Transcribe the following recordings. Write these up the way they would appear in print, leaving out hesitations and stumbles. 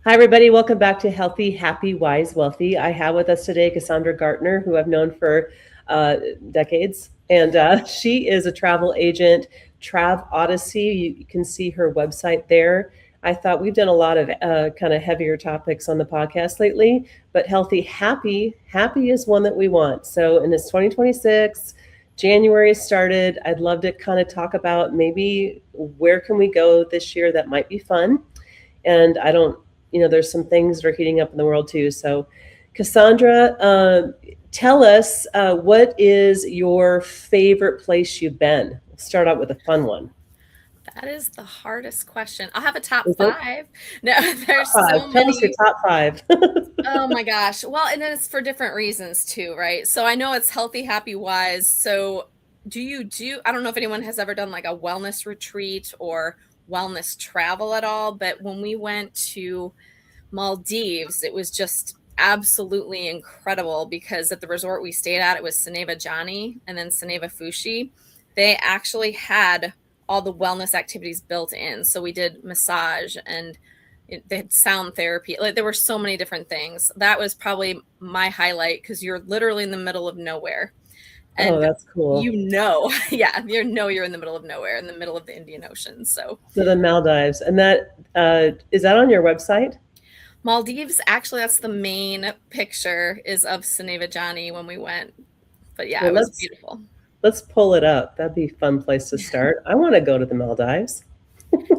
Hi, everybody. Welcome back to Healthy, Happy, Wise, Wealthy. I have with us today Cassandra Gartner, who I've known for decades. And she is a travel agent, Trav Odyssey. You can see her website there. I thought we've done a lot of kind of heavier topics on the podcast lately, but Healthy, Happy is one that we want. So in this 2026, January started. I'd love to kind of talk about maybe where can we go this year that might be fun. And I don't there's some things that are heating up in the world too. So, Cassandra, tell us what is your favorite place you've been? We'll start out with a fun one. That is the hardest question. I'll have a top Is it? five. No, Top there's five. so Tell us your many. top five. Oh my gosh. Well, and then it's for different reasons too, right? So I know it's healthy, happy, wise. So I don't know if anyone has ever done like a wellness retreat or wellness travel at all, but when we went to Maldives, it was just absolutely incredible because at the resort we stayed at, it was Saneva Jani and then Saneva Fushi. They actually had all the wellness activities built in. So we did massage and they had sound therapy. Like there were so many different things. That was probably my highlight because you're literally in the middle of nowhere. Oh, And that's cool. yeah, you're in the middle of nowhere, in the middle of the Indian Ocean. So So the Maldives, and that is that on your website? Maldives, actually, that's the main picture is of Saneva when we went. But yeah, Well, it was let's beautiful. let's pull it up. That'd be a fun place to start. I want to go to the Maldives.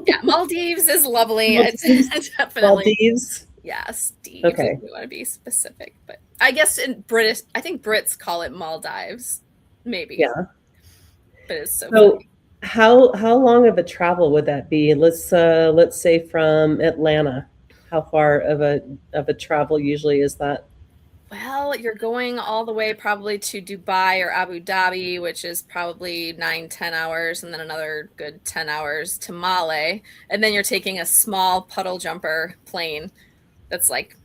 Yeah, Maldives is lovely. It's Maldives. definitely, Maldives. yeah, Steve, if Okay. we want to be specific. But I think Brits call it Maldives, maybe. Yeah. But it's so So funny. how long of a travel would that be? Let's say from Atlanta. How far of a travel usually is that? Well, you're going all the way probably to Dubai or Abu Dhabi, which is probably 9, 10 hours, and then another good 10 hours to Male. And then you're taking a small puddle jumper plane that's like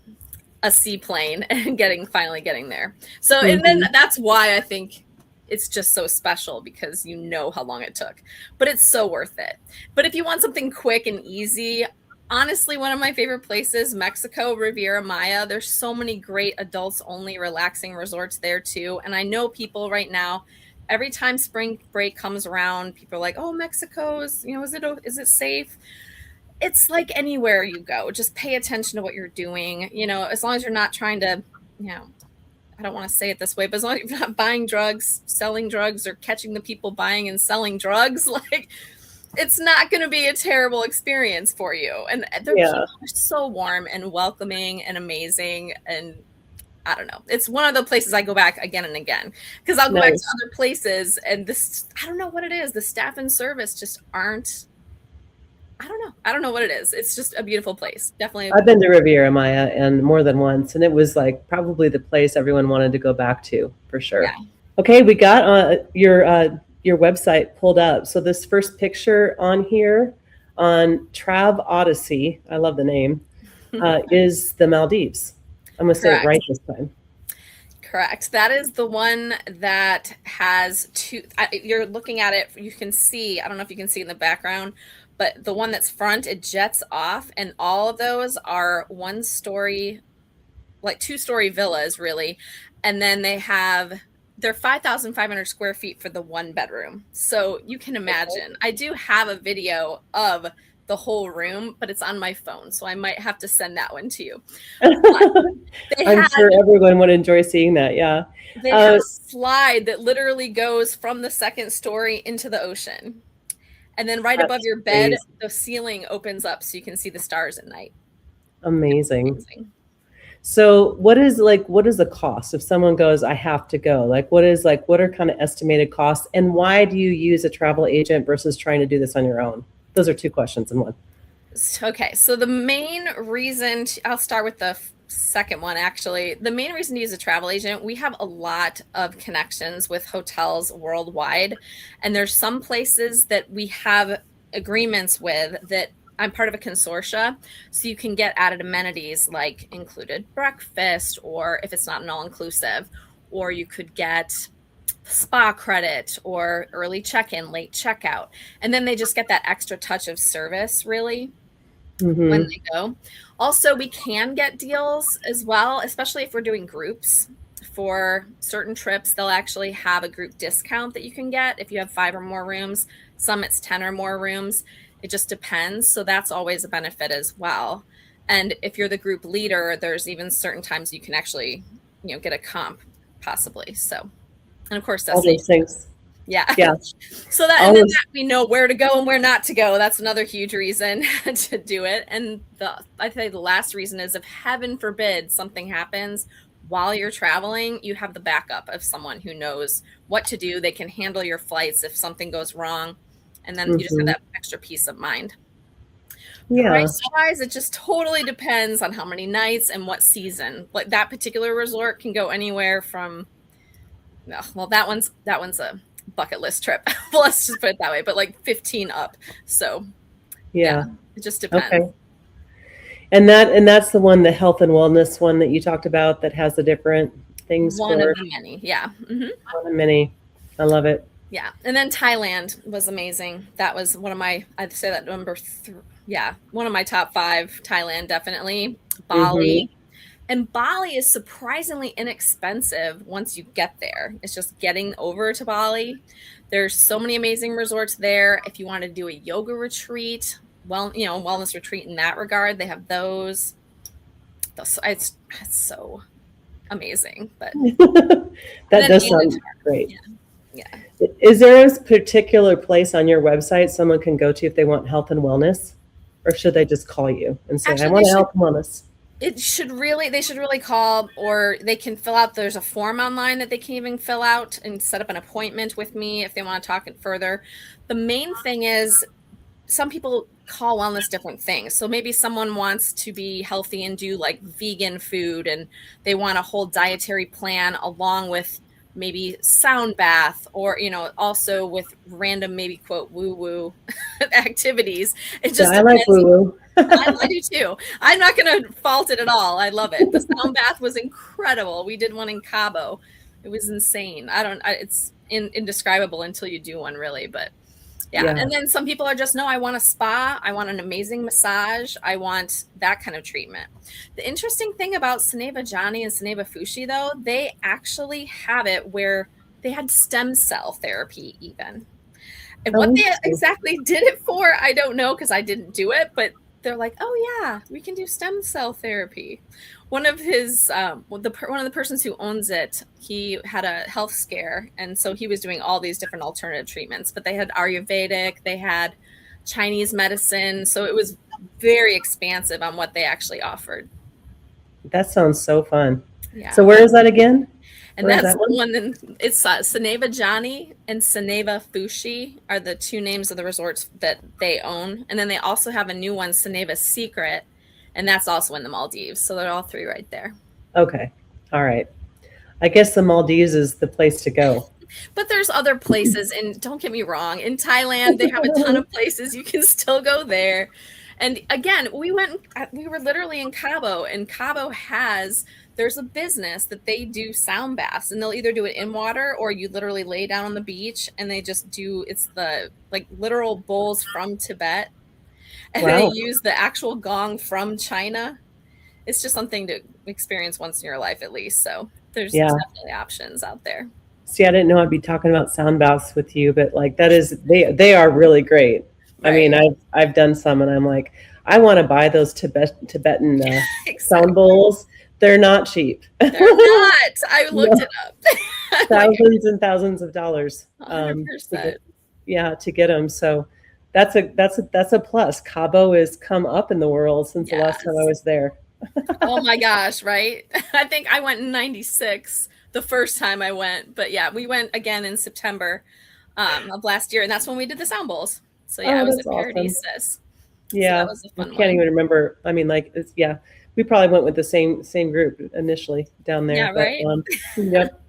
a seaplane and finally getting there. So, and then Hmm. that's why I think it's just so special because you know how long it took, but it's so worth it. But if you want something quick and easy, honestly, one of my favorite places, Mexico, Riviera Maya. There's so many great adults only relaxing resorts there too. And I know people right now, every time spring break comes around, people are like, "Oh, Mexico's, is it safe?" It's like anywhere you go, just pay attention to what you're doing. As long as you're not trying to, you know, I don't want to say it this way, but as long as you're not buying drugs, selling drugs, or catching the people buying and selling drugs, like it's not going to be a terrible experience for you. And the Yeah, people are so warm and welcoming and amazing. And I don't know. It's one of the places I go back again and again because I'll go back to nice. other places and this, I don't know what it is. The staff and service just aren't, I don't know. I don't know what it is. It's just a beautiful place. Definitely. I've been to Riviera Maya and more than once, and it was like probably the place everyone wanted to go back to for sure. Yeah. Okay, we got your website pulled up. So this first picture on here on Trav Odyssey, I love the name, is the Maldives. I'm gonna say it Correct. right this time. Correct. That is the one that has two. You're looking at it. You can see. I don't know if you can see in the background, but the one that's front, it jets off, and all of those are 1 story, like 2 story villas, really. And then they're 5,500 square feet for the one bedroom. So you can Okay. imagine. I do have a video of the whole room, but it's on my phone, so I might have to send that one to you. But they I'm had sure everyone would enjoy seeing that. Yeah. They have Uh, a slide that literally goes from the second story into the ocean. And then right above that's your bed, crazy. the ceiling opens up so you can see the stars at night. Amazing. Amazing. So what is the cost if someone goes, I have to go? What are kind of estimated costs and why do you use a travel agent versus trying to do this on your own? Those are two questions in one. Okay, so the main reason, I'll start with the second one actually. The main reason to use a travel agent, we have a lot of connections with hotels worldwide. And there's some places that we have agreements with that I'm part of a consortia. So you can get added amenities like included breakfast, or if it's not an all inclusive, or you could get spa credit or early check in, late checkout. And then they just get that extra touch of service, really. when Mm-hmm. they go. Also, we can get deals as well, especially if we're doing groups. For certain trips, they'll actually have a group discount that you can get if you have 5 or more rooms. Some it's 10 or more rooms. It just depends. So that's always a benefit as well. And if you're the group leader, there's even certain times you can actually, get a comp possibly. So, and of course, All those destination. things. Yeah. Yeah. So that, and All then those. that we know where to go and where not to go. That's another huge reason to do it. And I'd say the last reason is if heaven forbid something happens while you're traveling, you have the backup of someone who knows what to do. They can handle your flights if something goes wrong. And then you just have Mm-hmm. that extra peace of mind. Yeah. Price wise, it just totally depends on how many nights and what season. Like that particular resort can go anywhere from, well, that one's a bucket list trip. Well, let's just put it that way, but like 15 up. So yeah, Yeah. it just depends. Okay. And that's the one, the health and wellness one that you talked about that has the different things One of for the many. Yeah. one of many. I love it. Yeah. And then Thailand was amazing. That was one of my, I'd say that number three. Yeah. One of my top 5, Thailand, definitely. Mm-hmm. Bali. And Bali is surprisingly inexpensive once you get there. It's just getting over to Bali. There's so many amazing resorts there. If you want to do a yoga retreat, wellness retreat in that regard, they have those. It's so amazing. But That then does Anand, sound great. yeah, yeah. Is there a particular place on your website someone can go to if they want health and wellness? Or should they just call you and say, I Actually, they want a should health and wellness? they should really call, or they can fill out, there's a form online that they can even fill out and set up an appointment with me if they want to talk it further. The main thing is some people call wellness different things. So maybe someone wants to be healthy and do like vegan food, and they want a whole dietary plan along with maybe sound bath, or also with random, maybe quote woo woo activities. It Yeah, just I like depends. woo woo. I do too. I'm not going to fault it at all. I love it. The sound bath was incredible. We did one in Cabo. It was insane. It's indescribable until you do one, really. But yeah. Yeah. And then some people are just, no, I want a spa. I want an amazing massage. I want that kind of treatment. The interesting thing about Saneva Johnny and Saneva Fushi, though, they actually have it where they had stem cell therapy even. And Oh, what they interesting. exactly did it for, I don't know because I didn't do it, but they're like, oh yeah, we can do stem cell therapy. One of his, one of the persons who owns it, he had a health scare, and so he was doing all these different alternative treatments. But they had Ayurvedic, they had Chinese medicine, so it was very expansive on what they actually offered. That sounds so fun. Yeah. So where is that again? And Where is that's that the one? one. It's Saneva Johnny and Saneva Fushi are the 2 names of the resorts that they own. And then they also have a new one, Saneva Secret, and that's also in the Maldives. So they're all 3 right there. Okay. All right. I guess the Maldives is the place to go. But there's other places, and don't get me wrong, in Thailand, they have a ton of places. You can still go there. And again, we were literally in Cabo, and Cabo there's a business that they do sound baths, and they'll either do it in water or you literally lay down on the beach and they just it's the like literal bowls from Tibet, and they Wow. use the actual gong from China. It's just something to experience once in your life at least. So there's Yeah. definitely options out there. See, I didn't know I'd be talking about sound baths with you, but like that is they are really great. I Right. mean, I've done some, and I'm like, I want to buy those Tibetan Exactly. sound bowls. They're not cheap. They're not. I looked No, it up. I'm like, thousands and thousands of dollars to 100%. get them. So that's a plus. Cabo has come up in the world since the last time I Yes. was there. Oh my gosh, right? I think I went in 96 the first time I went. But yeah, we went again in September of last year, and that's when we did the sound bowls. So yeah, I Oh, was that's at awesome. Paradisus. So that Yeah, was a I fun can't one. even remember. I mean, like, yeah, we probably went with the same group initially down Yeah, there, but right? yep.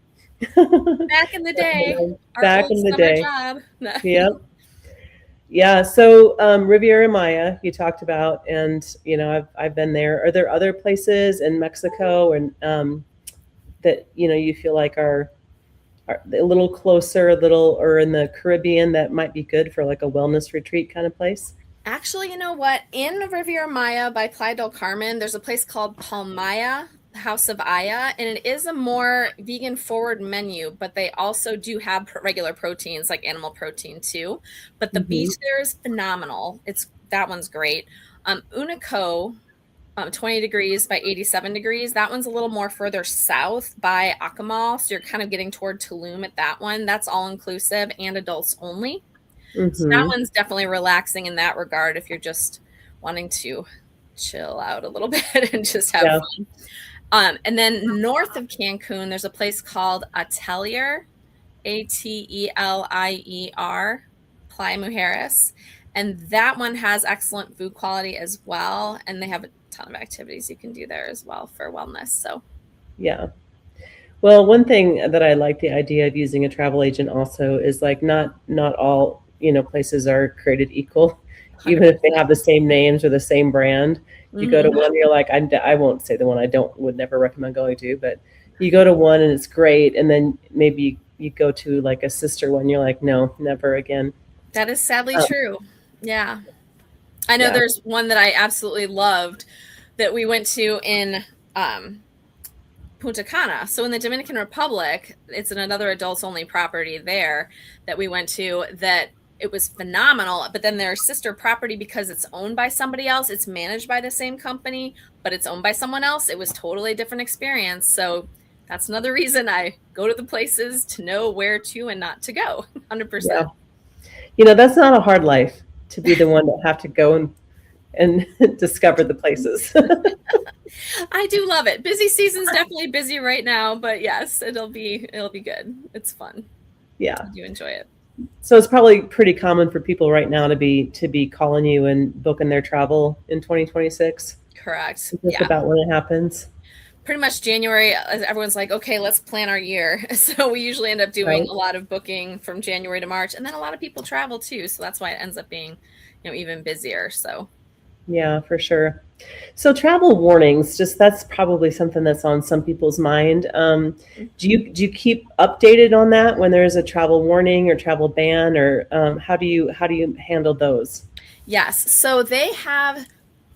Back in the day, Definitely. our Back old in the summer day. job. Yep. Yeah. So Riviera Maya, you talked about, and I've been there. Are there other places in Mexico and that you feel like are a little closer, a little, or in the Caribbean that might be good for like a wellness retreat kind of place? Actually, you know what? In Riviera Maya by Playa del Carmen, there's a place called Palmaya, House of Aya, and it is a more vegan forward menu, but they also do have regular proteins like animal protein too. But the beach Hmm. there is phenomenal. It's that one's great. Unico, 20 degrees by 87 degrees. That one's a little more further south by Akamal, so you're kind of getting toward Tulum at that one. That's all inclusive and adults only. So that Hmm. one's definitely relaxing in that regard if you're just wanting to chill out a little bit and just have Yeah. fun. And then north of Cancun, there's a place called Atelier, Atelier, Playa Mujeres. And that one has excellent food quality as well. And they have a ton of activities you can do there as well for wellness. So Yeah. Well, one thing that I like the idea of using a travel agent also is like not all, places are created equal, even if they 100%. have the same names or the same brand. You go to Hmm. one, you're like, I won't say the one I don't would never recommend going to, but you go to one and it's great, and then maybe you go to like a sister one, you're like, no, never again. That is sadly Um, true. Yeah. I know yeah. there's one that I absolutely loved that we went to in um, Punta Cana. So in the Dominican Republic, it's another adults only property there that we went to that it was phenomenal. But then their sister property, because it's owned by somebody else, it's managed by the same company, but it's owned by someone else. It was totally a different experience. So that's another reason I go to the places to know where to and not to go. 100%. Yeah. That's not a hard life to be the one that have to go and discover the places. I do love it. Busy season's definitely busy right now, but yes, it'll be good. It's fun. Yeah. I do enjoy it. So it's probably pretty common for people right now to be calling you and booking their travel in 2026. Correct. Just Yeah. about when it happens, Pretty much January, everyone's like, okay, let's plan our year. So we usually end up doing right? a lot of booking from January to March, and then a lot of people travel too. So that's why it ends up being, even busier. So Yeah, for sure. So travel warnings, just that's probably something that's on some people's mind. Do you keep updated on that when there's a travel warning or travel ban, or how do you handle those? yes. So they have,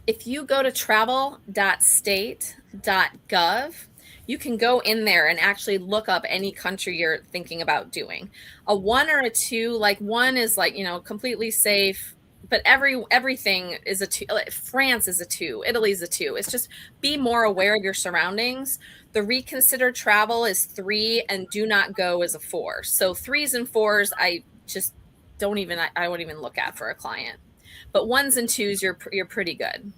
if you go to travel.state.gov, you can go in there and actually look up any country you're thinking about doing. A one or a two, like one is like, completely safe, but everything is a two. Like France is a two, Italy's a two. It's just be more aware of your surroundings. The reconsider travel is three, and do not go is a four. So threes and fours, I just I won't even look at for a client. But ones and twos, you're pretty good. And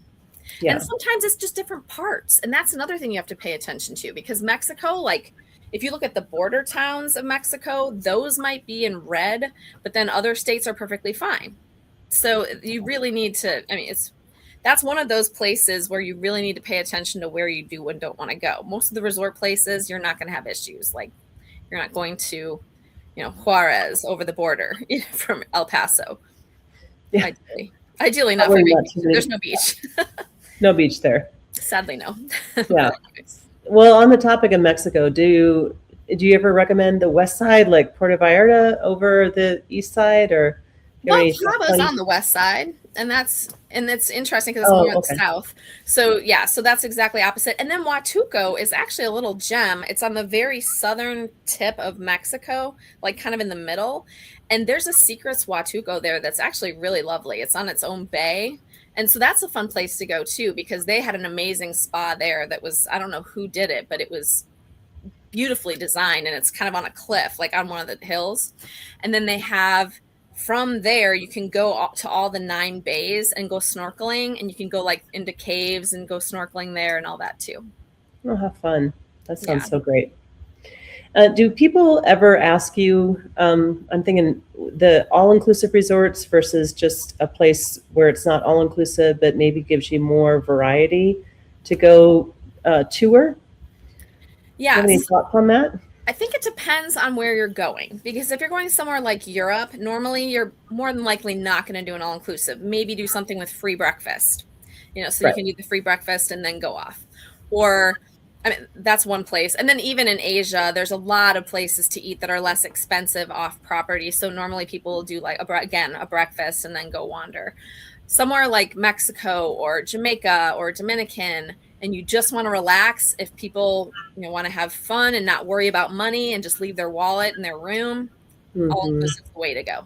Yeah. sometimes it's just different parts. And that's another thing you have to pay attention to because Mexico, like if you look at the border towns of Mexico, those might be in red, but then other states are perfectly fine. So you really need to, I mean, that's one of those places where you really need to pay attention to where you do and don't want to go. Most of the resort places, you're not going to have issues. Like you're not going to, Juarez over the border from El Paso. Yeah. Ideally, ideally not for Probably not too vacation. many. There's no beach. No beach there. Sadly, no. Yeah. But anyways. Well, on the topic of Mexico, do you ever recommend the west side, like Puerto Vallarta, over the east side, or do you have Well, any thoughts Cava's on? on the west side, and it's interesting because it's Oh, more in the okay. south. So yeah, so that's exactly opposite. And then Huatuco is actually a little gem. It's on the very southern tip of Mexico, like kind of in the middle. And there's a Secrets Huatuco there that's actually really lovely. It's on its own bay. And so that's a fun place to go too, because they had an amazing spa there that was, I don't know who did it, but it was beautifully designed and it's kind of on a cliff, like on one of the hills. And then they have from there, you can go to all the 9 bays and go snorkeling, and you can go like into caves and go snorkeling there and all that too. Oh, have fun. That Yeah. sounds so great. Do people ever ask you? I'm thinking the all-inclusive resorts versus just a place where it's not all-inclusive, but maybe gives you more variety to go tour. Do you have any Yes. thoughts on that? I think it depends on where you're going because if you're going somewhere like Europe, normally you're more than likely not going to do an all inclusive. Maybe do something with free breakfast, so you Right. can do the free breakfast and then go off. Or, I mean, that's one place. And then even in Asia, there's a lot of places to eat that are less expensive off property. So normally people will do like, again, a breakfast and then go wander. somewhere like Mexico or Jamaica or Dominican, and you just want to relax, if people want to have fun and not worry about money and just leave their wallet in their room, all Hmm. inclusive is the way to go.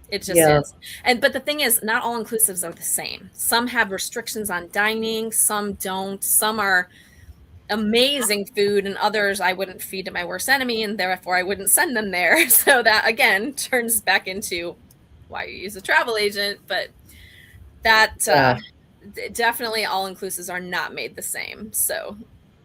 It just Yeah. is. But the thing is, not all inclusives are the same. Some have restrictions on dining, some don't. Some are amazing food, and others I wouldn't feed to my worst enemy, and therefore I wouldn't send them there. So that again turns back into why you use a travel agent. But that Yeah. definitely all inclusives are not made the same. So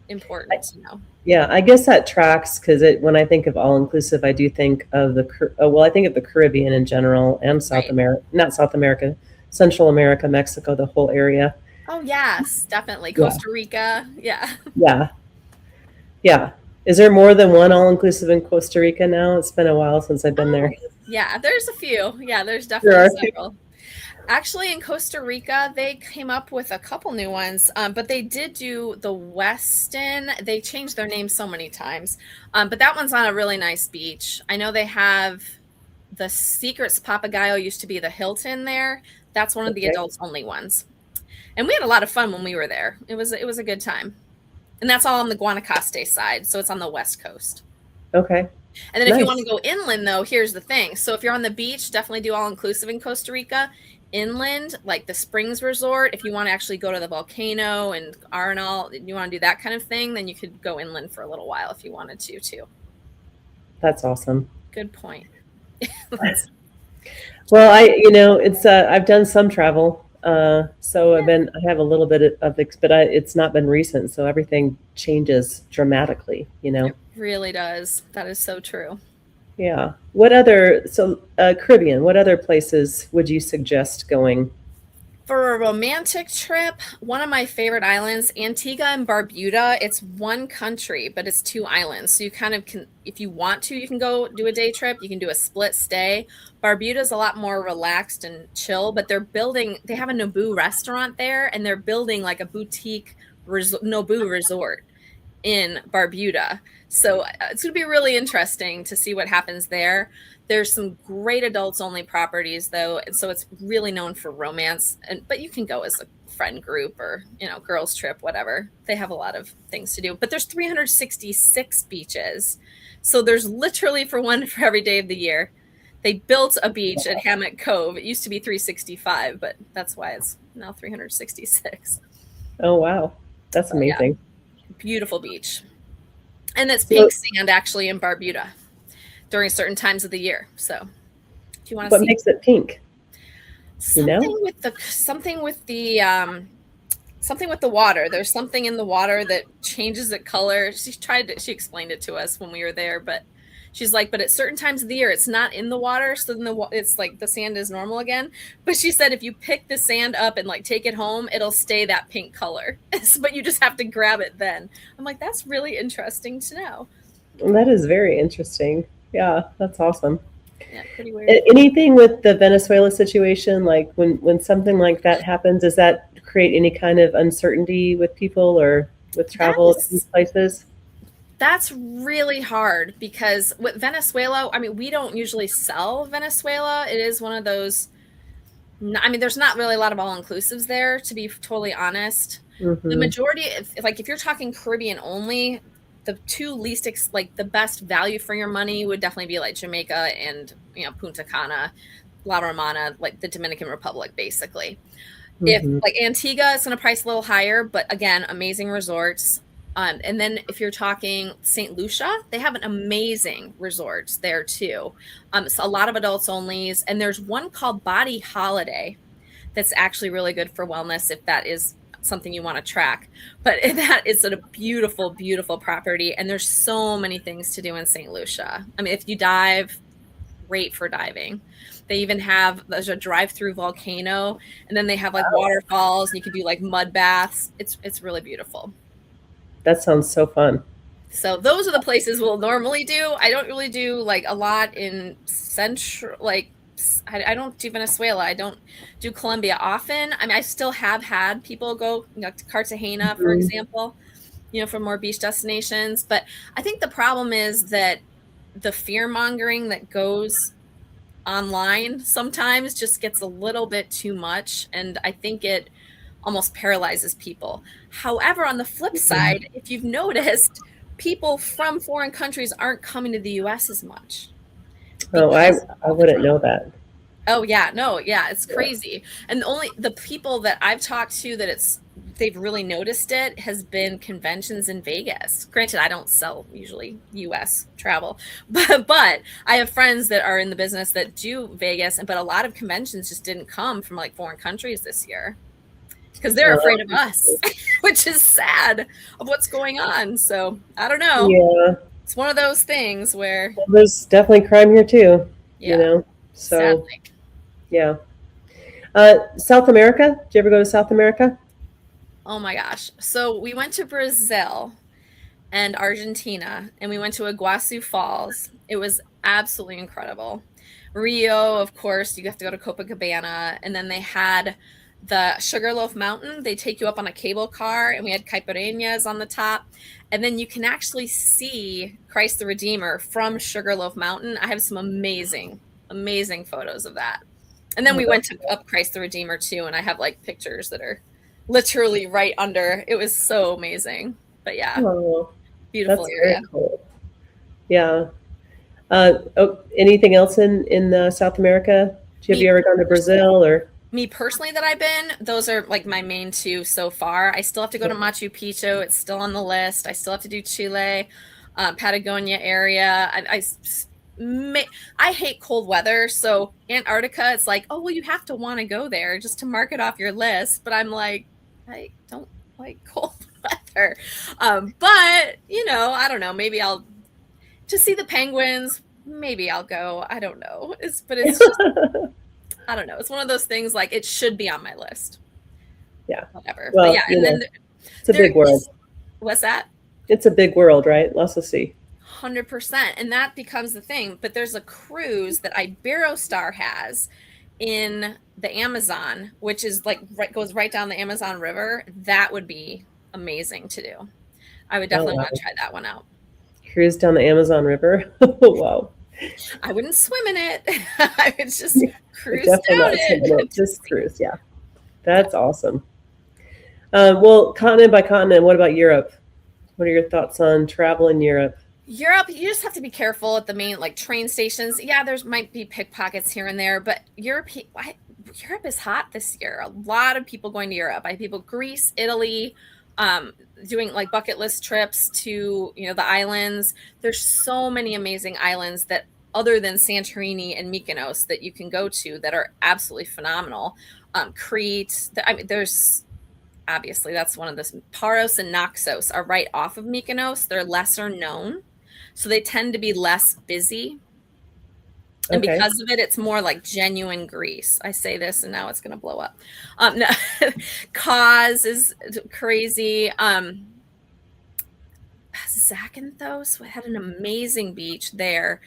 important to know. Yeah, I guess that tracks because when I think of all inclusive, I do think of I think of the Caribbean in general and South Right. America, not South America, Central America, Mexico, the whole area. Oh yes, definitely. Yeah. Costa Rica. Yeah. Yeah. Yeah. Is there more than one all inclusive in Costa Rica now? It's been a while since I've been there. Yeah, there's a few. Yeah, there's There definitely are. several. Actually, in Costa Rica, they came up with a couple new ones, but they did do the Westin. They changed their name so many times, but that one's on a really nice beach. I know they have the Secrets Papagayo used to be the Hilton there. That's one of the Okay. adults only ones, and we had a lot of fun when we were there. It was a good time, and that's all on the Guanacaste side, so it's on the west coast. Okay. And then if you want Nice. to go inland, though, here's the thing. So if you're on the beach, definitely do all inclusive in Costa Rica. Inland, like the Springs Resort, if you want to actually go to the volcano and Arenal, you want to do that kind of thing, then you could go inland for a little while if you wanted to, too. That's awesome. Good point. Well, it's I've done some travel, so I have a little bit of but it's not been recent, so everything changes dramatically. It really does. That is so true. Yeah. Caribbean, what other places would you suggest going? For a romantic trip, one of my favorite islands, Antigua and Barbuda. It's one country, but it's two islands. So you kind of can, if you want to, you can go do a day trip. You can do a split stay. Barbuda is a lot more relaxed and chill, but they have a Nobu restaurant there, and they're building like a boutique Nobu resort in Barbuda. So it's going to be really interesting to see what happens there. There's some great adults only properties though, and so it's really known for romance. But you can go as a friend group or girls trip, whatever. They have a lot of things to do. But there's 366 beaches, so there's literally one for every day of the year. They built a beach at Hammock Cove. It used to be 365, but that's why it's now 366. Oh, wow. That's amazing. Yeah. Beautiful beach. And it's pink sand actually in Barbuda during certain times of the year. So if you want to see what makes it pink? something with the water. There's something in the water that changes the color. She explained it to us when we were there, but she's like, but at certain times of the year, it's not in the water. So then it's like the sand is normal again. But she said, if you pick the sand up and like take it home, it'll stay that pink color. But you just have to grab it then. I'm like, that's really interesting to know. That is very interesting. Yeah, that's awesome. Yeah, pretty weird. Anything with the Venezuela situation, like when something like that happens, does that create any kind of uncertainty with people or with travel to these places? That's really hard because with Venezuela, I mean, we don't usually sell Venezuela. It is one of those, I mean, there's not really a lot of all-inclusives there, to be totally honest. Mm-hmm. The majority, if you're talking Caribbean only, the two least, the best value for your money would definitely be like Jamaica and, Punta Cana, La Romana, like the Dominican Republic, basically. Mm-hmm. If like Antigua, it's going to price a little higher, but again, amazing resorts. And then if you're talking St. Lucia, they have an amazing resorts there too. So a lot of adults onlys, and there's one called Body Holiday that's actually really good for wellness if that is something you want to track. But that is a beautiful, beautiful property, and there's so many things to do in St. Lucia. I mean, if you dive, great for diving. They even there's a drive-through volcano, and then they have like waterfalls, and you can do like mud baths. It's really beautiful. That sounds so fun. So those are the places we'll normally do. I don't really do like a lot in central, like I don't do Venezuela. I don't do Colombia often. I mean, I still have had people go to Cartagena, for example, for more beach destinations. But I think the problem is that the fear mongering that goes online sometimes just gets a little bit too much, and I think it almost paralyzes people. However, on the flip side, if you've noticed, people from foreign countries aren't coming to the US as much Oh, because I of the wouldn't travel. know that. Oh yeah, no, yeah, it's Yeah. crazy. And the people that I've talked to that they've really noticed it has been conventions in Vegas. Granted, I don't sell usually US travel, but I have friends that are in the business that do Vegas, but a lot of conventions just didn't come from like foreign countries this year because they're afraid of us, which is sad of what's going on. So I don't know. Yeah. It's one of those things where, Well, there's definitely crime here too, you yeah, know? So, sadly. yeah. South America? Did you ever go to South America? Oh my gosh. So we went to Brazil and Argentina, and we went to Iguazu Falls. It was absolutely incredible. Rio, of course, you have to go to Copacabana, and then they had the Sugarloaf Mountain. They take you up on a cable car, and we had caipirinhas on the top, and then you can actually see Christ the Redeemer from Sugarloaf Mountain. I have some amazing, amazing photos of that. And then Oh, we went to up Christ the Redeemer too, and I have like pictures that are literally right under. It was so amazing. But yeah, oh, beautiful that's very area. cool. Yeah. Anything else in South America? Have Me you ever gone to Brazil or? me personally that I've been, those are like my main two so far. I still have to go to Machu Picchu. It's still on the list. I still have to do Chile, Patagonia area. I hate cold weather. So Antarctica, it's like, oh, well, you have to want to go there just to mark it off your list. But I'm like, I don't like cold weather. But, I don't know. Maybe I'll to see the penguins. Maybe I'll go. I don't know. But it's just, I don't know. It's one of those things like it should be on my list. Yeah. Whatever. But Well, yeah, and then it's a there big world. is, what's that? It's a big world, right? Lots to see. 100%. And that becomes the thing. But there's a cruise that Iberostar has in the Amazon, which is like goes right down the Amazon River. That would be amazing to do. I would Oh, definitely wow. want to try that one out. Cruise down the Amazon River. Wow. I wouldn't swim in it. I would just cruise Definitely down not swimming it. it, just cruise. Yeah. That's awesome. Well, continent by continent, what about Europe? What are your thoughts on travel in Europe? Europe, you just have to be careful at the main like train stations. Yeah, there's might be pickpockets here and there, but Europe is hot this year. A lot of people going to Europe. I have people Greece, Italy, doing like bucket list trips to the islands. There's so many amazing islands that other than Santorini and Mykonos that you can go to that are absolutely phenomenal. Crete. I mean, there's obviously that's one of the Paros and Naxos are right off of Mykonos. They're lesser known, so they tend to be less busy. And Okay. because of it, it's more like genuine Greece. I say this and now it's going to blow up. No, Kaz is crazy. Zakynthos had an amazing beach there.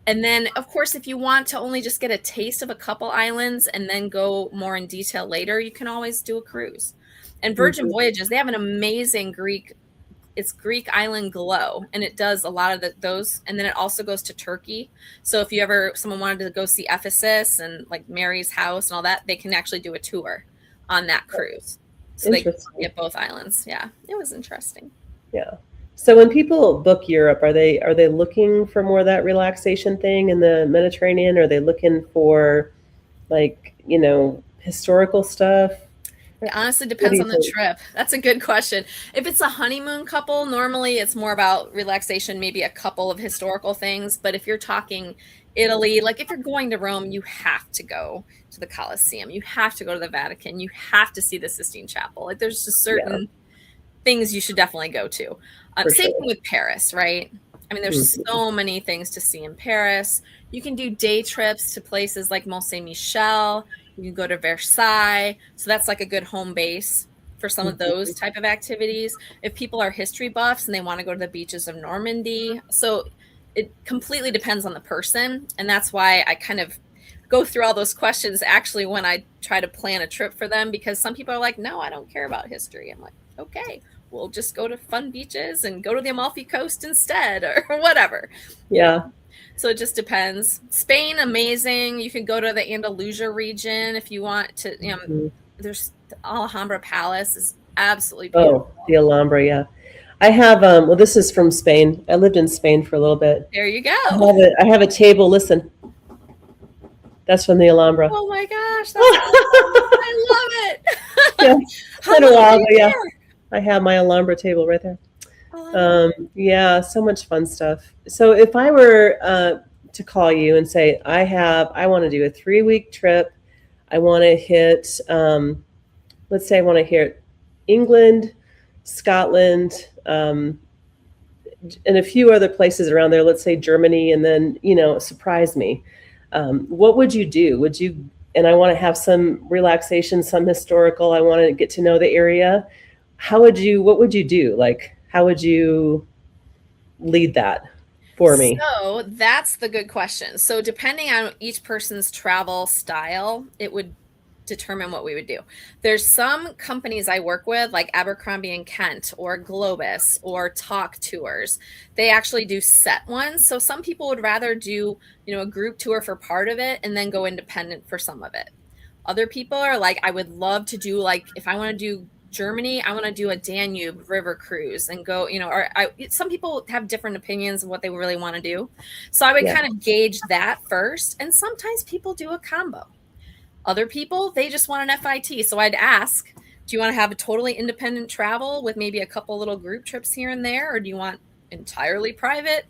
And then, of course, if you want to only just get a taste of a couple islands and then go more in detail later, you can always do a cruise. And Virgin Voyages, they have an amazing Greek island glow, and it does a lot of those, and then it also goes to Turkey. So if someone wanted to go see Ephesus and like Mary's house and all that, they can actually do a tour on that cruise. So they can get both islands. Yeah, it was interesting. Yeah. So when people book Europe, are they looking for more of that relaxation thing in the Mediterranean? Or are they looking for like, historical stuff? It honestly depends on the trip. That's a good question. If it's a honeymoon couple, normally it's more about relaxation, maybe a couple of historical things. But if you're talking Italy, like if you're going to Rome, you have to go to the Colosseum. You have to go to the Vatican. You have to see the Sistine Chapel. Like there's just certain things you should definitely go to. Same thing with Paris, right? I mean, there's so many things to see in Paris. You can do day trips to places like Mont Saint-Michel. You can go to Versailles. So that's like a good home base for some of those type of activities. If people are history buffs and they want to go to the beaches of Normandy. So it completely depends on the person. And that's why I kind of go through all those questions actually when I try to plan a trip for them, because some people are like, no, I don't care about history. I'm like, okay, we'll just go to fun beaches and go to the Amalfi Coast instead or whatever. Yeah. So it just depends. Spain, amazing. You can go to the Andalusia region if you want to. There's the Alhambra Palace is absolutely beautiful. Oh, the Alhambra, yeah. I have well, this is from Spain. I lived in Spain for a little bit. There you go. I have a table. Listen, that's from the Alhambra. Oh my gosh, that's awesome. I love it. Yeah, How been a while, long but yeah, there? I have my Alhambra table right there. Oh, Yeah, so much fun stuff. So if I were to call you and say I want to do a 3-week trip, I want to hit, let's say I want to hit England, Scotland, and a few other places around there. Let's say Germany, and then surprise me. What would you do? Would you? And I want to have some relaxation, some historical. I want to get to know the area. How would you? What would you do? Like, how would you lead that for me? so that's the good question. So depending on each person's travel style, it would determine what we would do. There's some companies I work with, like Abercrombie and Kent or Globus or Talk Tours. They actually do set ones. So some people would rather do, a group tour for part of it and then go independent for some of it. Other people are like, I would love to do, like, if I want to do Germany, I want to do a Danube river cruise and go, some people have different opinions of what they really want to do. So I would kind of gauge that first. And sometimes people do a combo. Other people, they just want an FIT. So I'd ask, do you want to have a totally independent travel with maybe a couple little group trips here and there? Or do you want entirely private,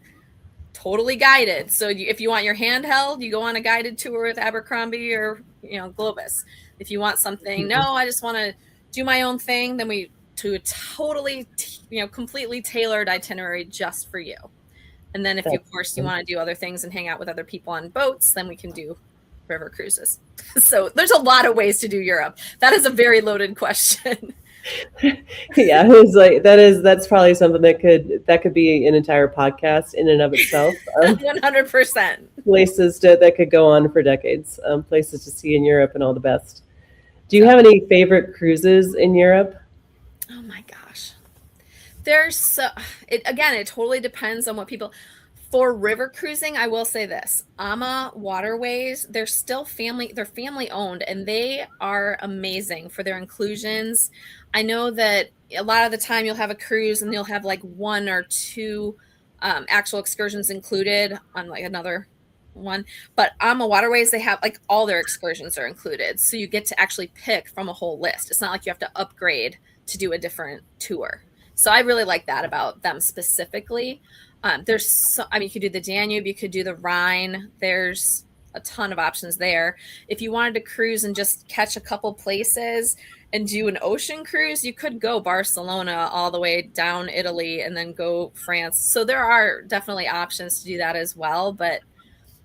totally guided? So if you want your handheld, you go on a guided tour with Abercrombie or, Globus. If you want something, no, I just want to do my own thing, then we do a totally, completely tailored itinerary just for you. And then if you, of course, you want to do other things and hang out with other people on boats, then we can do river cruises. So there's a lot of ways to do Europe. That is a very loaded question. Yeah, it's like that's probably something that could be an entire podcast in and of itself. 100%. Places that could go on for decades. Places to see in Europe and all the best. Do you have any favorite cruises in Europe? Oh my gosh. It totally depends on what people. For river cruising, I will say this. AMA Waterways, they're family owned, and they are amazing for their inclusions. I know that a lot of the time you'll have a cruise and you'll have like 1 or 2 actual excursions included on like another one. But AMA Waterways, they have like all their excursions are included. So you get to actually pick from a whole list. It's not like you have to upgrade to do a different tour. So I really like that about them specifically. You could do the Danube, you could do the Rhine. There's a ton of options there. If you wanted to cruise and just catch a couple places and do an ocean cruise, you could go Barcelona all the way down Italy and then go France. So there are definitely options to do that as well. But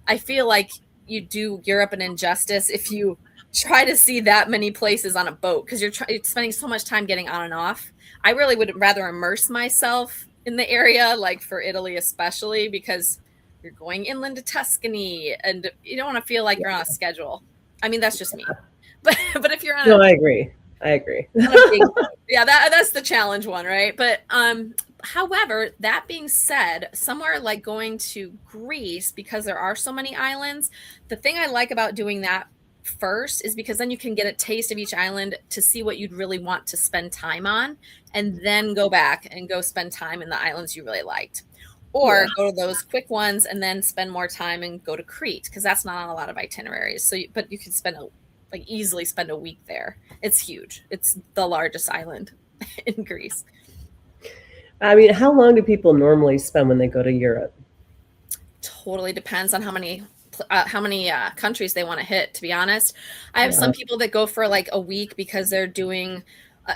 I feel like you do Europe an injustice if you try to see that many places on a boat, because you're spending so much time getting on and off. I really would rather immerse myself in the area, like for Italy especially, because you're going inland to Tuscany and you don't want to feel like you're on a schedule. I mean, that's just me. But if you're on I agree. Yeah, that's the challenge one, right? But however, that being said, somewhere like going to Greece, because there are so many islands, the thing I like about doing that first is because then you can get a taste of each island to see what you'd really want to spend time on, and then go back and go spend time in the islands you really liked, or go to those quick ones and then spend more time and go to Crete, because that's not on a lot of itineraries. So but you could easily spend a week there. It's huge. It's the largest island in Greece. I mean, how long do people normally spend when they go to Europe? Totally depends on how many countries they want to hit, to be honest. I have some people that go for like a week because they're doing,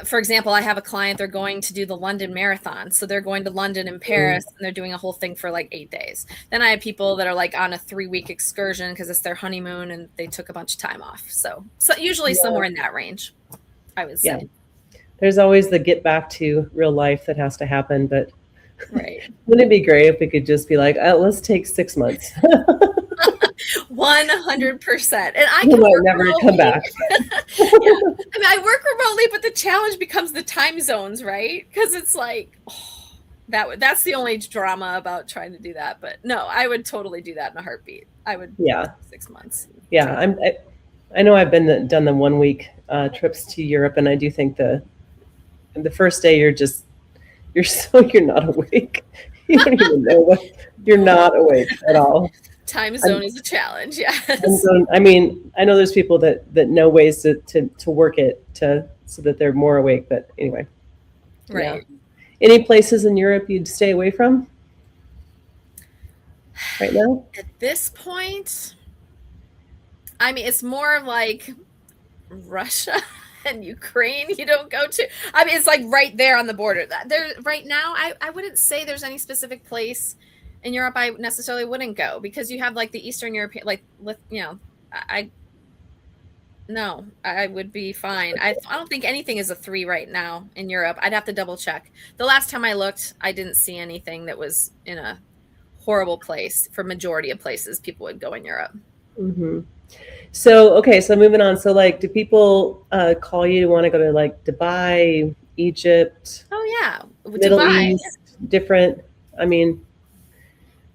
for example, I have a client, they're going to do the London Marathon. So they're going to London and Paris and they're doing a whole thing for like 8 days. Then I have people that are like on a 3-week excursion because it's their honeymoon and they took a bunch of time off. So usually somewhere in that range, I would say. Yeah. There's always the get back to real life that has to happen, but right. Wouldn't it be great if we could just be like, let's take 6 months? 100%. And I can never come back. Yeah. I mean, I work remotely, but the challenge becomes the time zones, right? Because it's like, That's the only drama about trying to do that. But no, I would totally do that in a heartbeat. I would. Yeah. 6 months. Yeah. I know I've done the 1 week trips to Europe, and I do think the first day you're not awake. You don't even know what you're not awake at all. Time zone is a challenge. Yes. So, I mean, I know there's people that know ways to work it so that they're more awake. But anyway, right. Yeah. Any places in Europe you'd stay away from right now? At this point, I mean, it's more like Russia and Ukraine you don't go to. I mean, it's like right there on the border. There right now, I wouldn't say there's any specific place in Europe I necessarily wouldn't go, because you have like the Eastern European, like, you know, I would be fine. I don't think anything is a 3 right now in Europe. I'd have to double check. The last time I looked, I didn't see anything that was in a horrible place. For majority of places people would go in Europe. Mm-hmm. So, okay, so moving on. So, like, do people call you to want to go to like Dubai, Egypt? Oh yeah, Middle Dubai. East, different. I mean,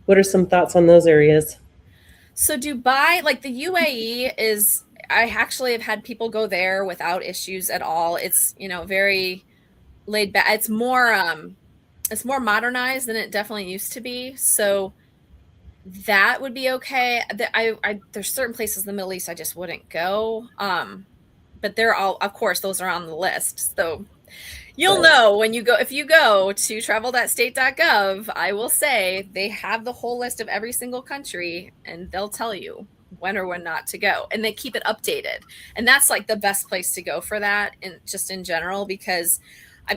what are some thoughts on those areas? So Dubai, like the UAE is, I actually have had people go there without issues at all. It's, you know, very laid back. It's more modernized than it definitely used to be. So that would be okay. There's certain places in the Middle East I just wouldn't go. But they're all, of course, those are on the list. So you'll know when you go, if you go to travel.state.gov, I will say they have the whole list of every single country, and they'll tell you when or when not to go, and they keep it updated. And that's like the best place to go for that, and just in general, because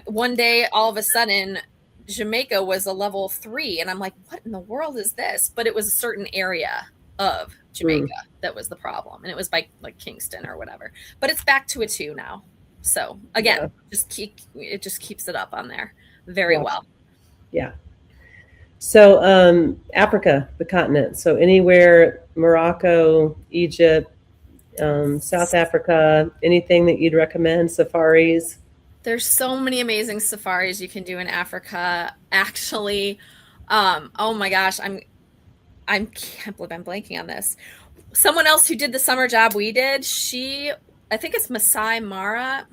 one day all of a sudden Jamaica was a level 3, and I'm like, what in the world is this? But it was a certain area of Jamaica that was the problem, and it was by like Kingston or whatever. But it's back to a 2 now. So again, it just keeps it up on there very well. Yeah. So Africa, the continent. So anywhere, Morocco, Egypt, South Africa, anything that you'd recommend? Safaris? There's so many amazing safaris you can do in Africa. Actually, oh my gosh, I can't believe I'm blanking on this. Someone else who did the summer job we did, I think it's Masai Mara.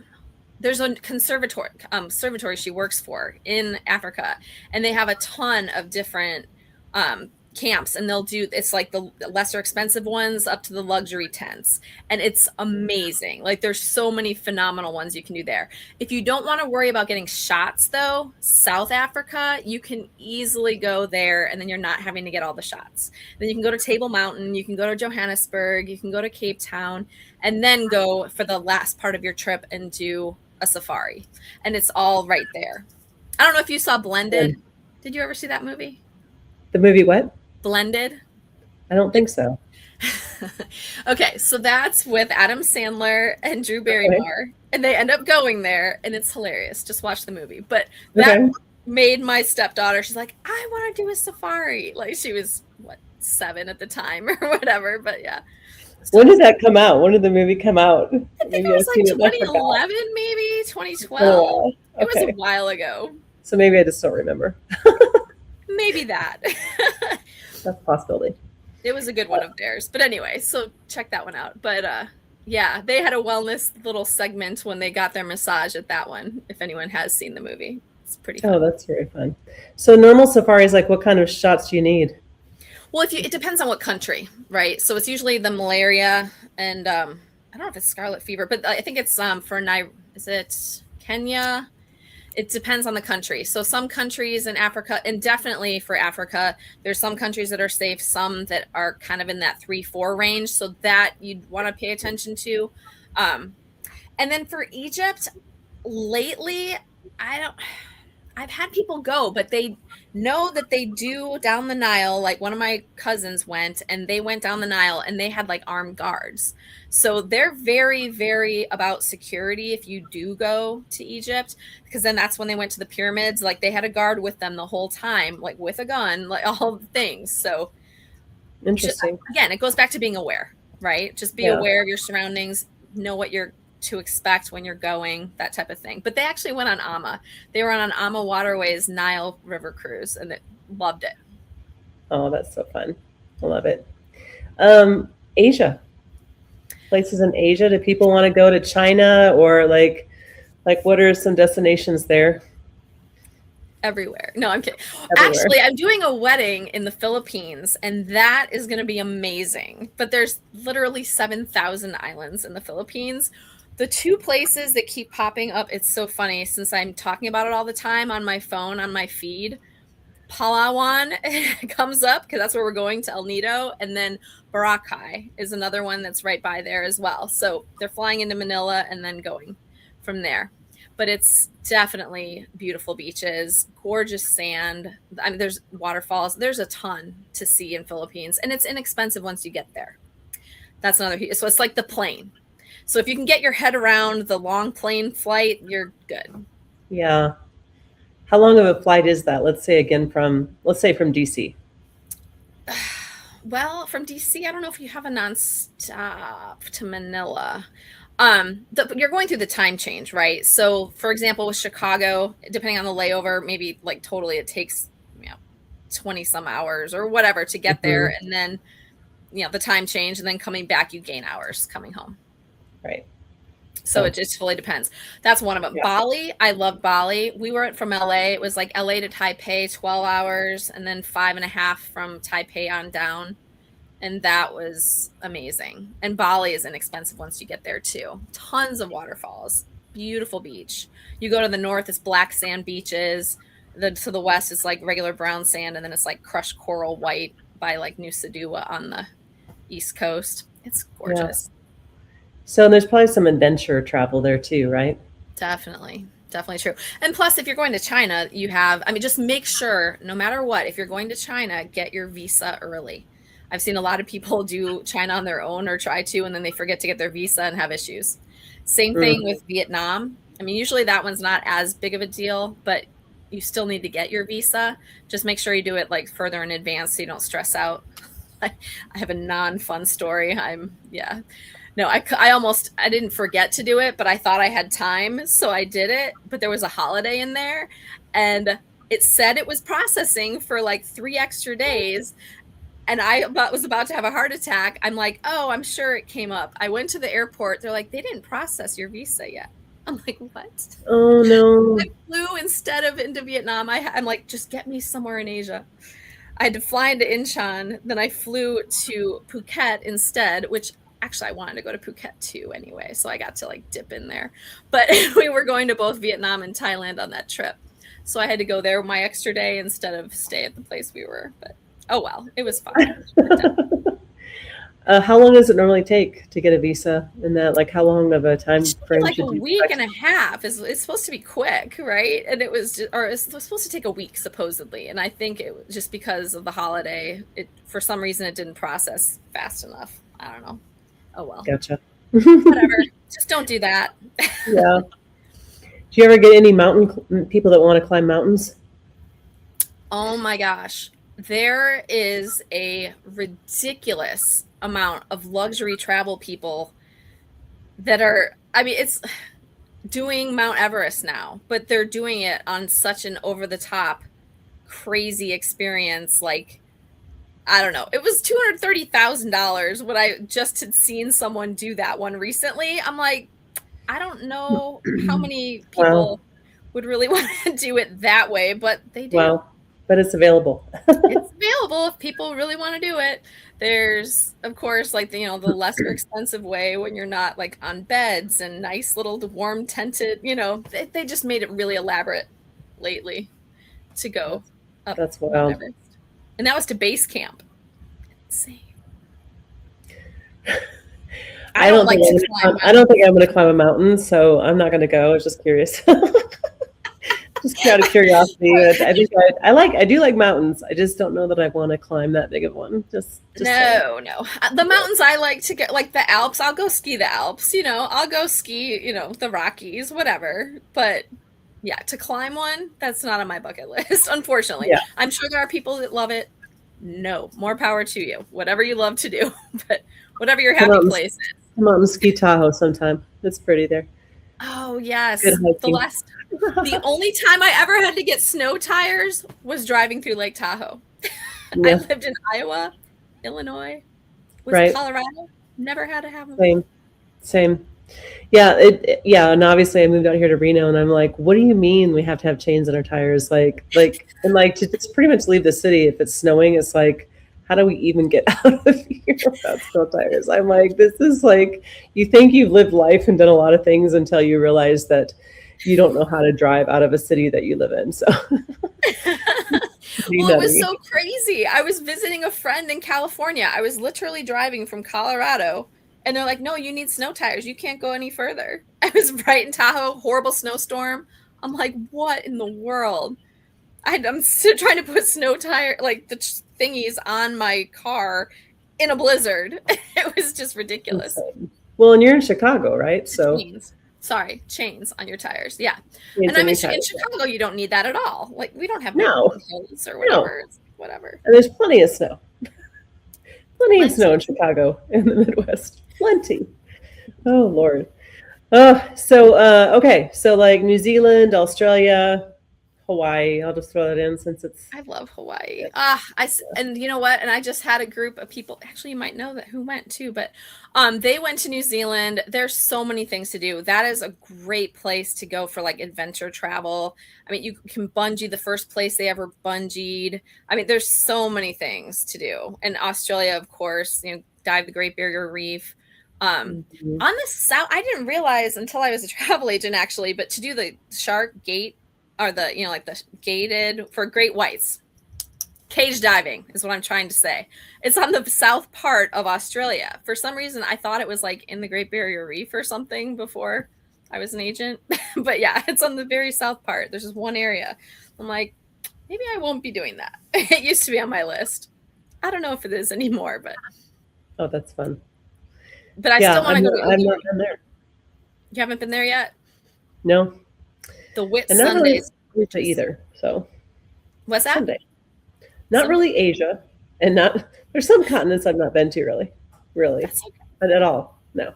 There's a conservatory she works for in Africa, and they have a ton of different camps, and it's like the lesser expensive ones up to the luxury tents, and it's amazing. Like, there's so many phenomenal ones you can do there. If you don't want to worry about getting shots though, South Africa, you can easily go there, and then you're not having to get all the shots. Then you can go to Table Mountain, you can go to Johannesburg, you can go to Cape Town, and then go for the last part of your trip and do a safari, and it's all right there. I don't know if you saw Blended. Did you ever see that movie? The movie what? Blended? I don't think so. Okay, so that's with Adam Sandler and Drew Barrymore, and they end up going there, and it's hilarious. Just watch the movie. But that made my stepdaughter, she's like, I want to do a safari. Like, she was 7 at the time or whatever, but yeah. So, when did that come out? When did the movie come out? I think it was like 2011, maybe 2012. Oh, okay. It was a while ago. So maybe I just don't remember. Maybe that. That's a possibility. It was a good one of theirs. But anyway, so check that one out. But yeah, they had a wellness little segment when they got their massage at that one, if anyone has seen the movie. It's pretty fun. Oh, that's very fun. So normal safaris, like, what kind of shots do you need? Well, it depends on what country, right? So it's usually the malaria, and I don't know if it's scarlet fever, but I think it's is it Kenya? It depends on the country. So some countries in Africa, and definitely for Africa, there's some countries that are safe, some that are kind of in that 3-4 range. So that you'd want to pay attention to. And then for Egypt, lately, I've had people go, but they know that they do down the Nile. Like, one of my cousins went, and they went down the Nile, and they had like armed guards. So they're very, very about security if you do go to Egypt, because then that's when they went to the pyramids. Like, they had a guard with them the whole time, like with a gun, like all the things. So interesting. Again, it goes back to being aware, right? Just be aware of your surroundings, know what you're to expect when you're going, that type of thing. But they actually went on AMA. They were on an AMA Waterways Nile River cruise, and they loved it. Oh, that's so fun. I love it. Asia. Places in Asia. Do people want to go to China, or what are some destinations there? Everywhere. No, I'm kidding. Everywhere. Actually, I'm doing a wedding in the Philippines, and that is going to be amazing. But there's literally 7,000 islands in the Philippines. The two places that keep popping up, it's so funny since I'm talking about it all the time on my phone, on my feed. Palawan comes up because that's where we're going, to El Nido, and then Boracay is another one that's right by there as well. So they're flying into Manila and then going from there. But it's definitely beautiful beaches, gorgeous sand. I mean, there's waterfalls. There's a ton to see in Philippines, and it's inexpensive once you get there. That's another. So it's like the plane. So if you can get your head around the long plane flight, you're good. Yeah. How long of a flight is that? Let's say from DC. Well, from DC, I don't know if you have a nonstop to Manila. You're going through the time change, right? So, for example, with Chicago, depending on the layover, maybe like totally it takes 20 some hours or whatever to get there, and then the time change, and then coming back, you gain hours coming home. Right. So it just fully depends. That's one of them. Yeah. Bali, I love Bali. We were from LA. It was like LA to Taipei, 12 hours, and then 5.5 from Taipei on down. And that was amazing. And Bali is inexpensive once you get there too. Tons of waterfalls, beautiful beach. You go to the north, it's black sand beaches. To the west, it's like regular brown sand. And then it's like crushed coral white by like Nusa Dua on the east coast. It's gorgeous. Yeah. So there's probably some adventure travel there too, right? Definitely true. And plus, if you're going to China, just make sure, no matter what, if you're going to China, get your visa early. I've seen a lot of people do China on their own or try to, and then they forget to get their visa and have issues. Same thing with Vietnam. I mean, usually that one's not as big of a deal, but you still need to get your visa. Just make sure you do it like further in advance so you don't stress out. I have a non-fun story. No, I didn't forget to do it, but I thought I had time, so I did it. But there was a holiday in there, and it said it was processing for like 3 extra days. And I was about to have a heart attack. I'm like, oh, I'm sure it came up. I went to the airport. They're like, they didn't process your visa yet. I'm like, what? Oh, no. I flew instead of into Vietnam. I'm like, just get me somewhere in Asia. I had to fly into Incheon. Then I flew to Phuket instead, which actually I wanted to go to Phuket too anyway. So I got to like dip in there. But we were going to both Vietnam and Thailand on that trip. So I had to go there my extra day instead of stay at the place we were. But oh, well, it was fun. How long does it normally take to get a visa? And that, like, how long of a time frame? Like a week and a half. It's supposed to be quick, right? And it was supposed to take a week supposedly. And I think it was just because of the holiday. For some reason it didn't process fast enough. I don't know. Oh well. Gotcha. Whatever. Just don't do that. Yeah. Do you ever get any mountain people that want to climb mountains? Oh my gosh. There is a ridiculous amount of luxury travel people that are, it's doing Mount Everest now, but they're doing it on such an over-the-top, crazy experience. Like, I don't know. It was $230,000 when I just had seen someone do that one recently. I'm like, I don't know how many people would really want to do it that way, but they do. Wow. But it's available. It's available if people really want to do it. There's, of course, like the lesser expensive way when you're not like on beds and nice little warm tented. They just made it really elaborate lately to go up. That's wild. Everest. And that was to base camp. Insane. I don't think I'm going to climb a mountain, so I'm not going to go. I was just curious. Just out of curiosity. I do like mountains. I just don't know that I want to climb that big of one. Just no. The mountains I like to get, like the Alps, I'll go ski the Alps, I'll go ski, the Rockies, whatever. But yeah, to climb one, that's not on my bucket list, unfortunately. Yeah. I'm sure there are people that love it. No, more power to you. Whatever you love to do, but whatever your happy place is. Come out and ski Tahoe sometime. It's pretty there. Oh Good yes. hiking. The only time I ever had to get snow tires was driving through Lake Tahoe. I Yeah, lived in Iowa, Illinois, was right. Colorado. Never had to have them. Same, same. Yeah, yeah, and obviously I moved out here to Reno, and I'm like, what do you mean we have to have chains in our tires? And like to just pretty much leave the city if it's snowing, it's like, how do we even get out of here without snow tires? I'm like, this is like, you think you've lived life and done a lot of things until you realize that you don't know how to drive out of a city that you live in. So pretty Well, it was nutty. so crazy. I was visiting a friend in California. I was literally driving from Colorado, and they're like, "No, you need snow tires. You can't go any further." I was right in Tahoe, horrible snowstorm. I'm like, "What in the world?" I'm still trying to put snow tire like the thingies on my car in a blizzard. It was just ridiculous. Insane. Well, and you're in Chicago, right? So Chains. Sorry, chains on your tires. Yeah. chains And I'm on in, your tires. in Chicago, you don't need that at all. Like, we don't have No, mountain hills or no. whatever. It's whatever. And there's plenty of snow. Plenty of snow Plenty. in Chicago in the Midwest. Plenty. Oh Lord. Oh, so okay. So like New Zealand, Australia, Hawaii. I'll just throw that in since it's I love Hawaii. yeah. And you know what? And I just had a group of people. Actually, you might know that who went too, but they went to New Zealand. There's so many things to do. That is a great place to go for like adventure travel. I mean, you can bungee the first place they ever bungeed. I mean, there's so many things to do. And Australia, of course, dive the Great Barrier Reef. Mhm. On the south, I didn't realize until I was a travel agent actually, but to do the shark gate or the like the gated for great whites, cage diving is what I'm trying to say. It's on the south part of Australia. For some reason I thought it was like in the Great Barrier Reef or something before I was an agent. But yeah, it's on the very south part. There's just one area. I'm like, maybe I won't be doing that. It used to be on my list. I don't know if it is anymore, Oh, that's fun. I Yeah, still want to go to I've not Uluru. been there. You haven't been there yet? No, The Whit and not really Sundays. Asia either. So What's that? someday. Not Someday. really Asia, and not there's some continents I've not been to really, That's okay. but at all. No,